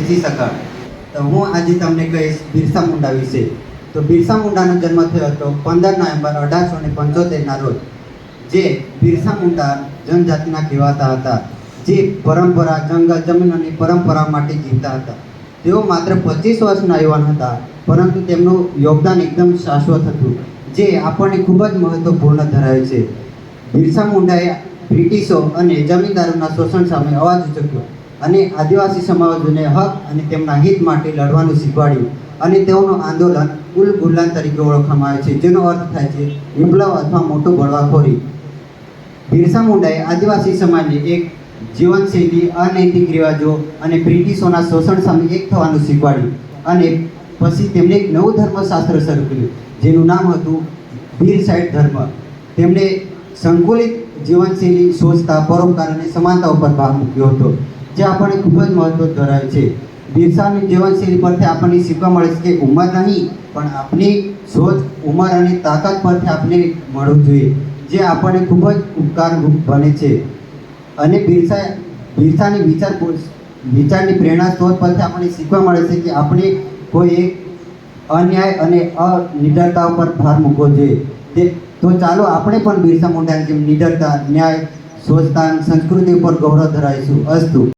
વેચી શકાય। તો હું આજે તમને કહીશ બિરસા મુંડા વિશે। તો બિરસા મુંડાનો જન્મ થયો હતો 15 નવેમ્બર 1875ના રોજ। જે બિરસા મુંડા જનજાતિના કહેવાતા હતા, જે પરંપરા જંગલ જમીનની પરંપરા માટે જીવતા હતા। તેઓ માત્ર 25 વર્ષના યુવાન હતા, પરંતુ તેમનું યોગદાન એકદમ શાશ્વત હતું, જે આપણને ખૂબ જ મહત્વપૂર્ણ ધરાવે છે। બિરસા મુંડાએ બ્રિટિશો અને જમીનદારોના શોષણ સામે અવાજ ઉચક્યો અને આદિવાસી સમાજોને હક અને તેમના હિત માટે લડવાનું શીખવાડ્યું, અને તેઓનું આંદોલન ઉલ ગુલાન તરીકે ઓળખવામાં આવે છે, જેનો અર્થ થાય છે વિપ્લવ અથવા મોટું બળવાખોરી। બિરસા મુંડાએ આદિવાસી સમાજને એક જીવનશૈલી, અનૈતિક રિવાજો અને બ્રિટિશોના શોષણ સામે એક થવાનું શીખવાડ્યું, અને પછી તેમણે એક નવું ધર્મશાસ્ત્ર શરૂ કર્યું, જેનું નામ હતું બીરસાઇડ ધર્મ। તેમણે સંકુલિત જીવનશૈલી, સ્વચ્છતા, પરોપકાર અને સમાનતા ઉપર ભાર મૂક્યો હતો, જે આપણને ખૂબ જ મહત્વ ધરાવે છે। બિરસાની જીવનશૈલી પરથી આપણને શીખવા મળે છે કે ઉંમર નહીં, પણ આપણી સોચ, ઉંમર અને તાકાત પરથી આપણે મળવું જોઈએ, જે આપણને ખૂબ જ ઉપકારરૂપ બને છે। અને બિરસાની વિચારની પ્રેરણા સ્ત્રોત પરથી આપણને શીખવા મળે છે કે આપણે કોઈ એક અન્યાય અને અનિડરતા ઉપર ભાર મૂકવો જોઈએ। તો ચાલો આપણે પણ બિરસા મુંડાની જેમ નિડરતા, ન્યાય, સ્વચ્છતા, સંસ્કૃતિ ઉપર ગૌરવ ધરાવીશું। અસ્તુ।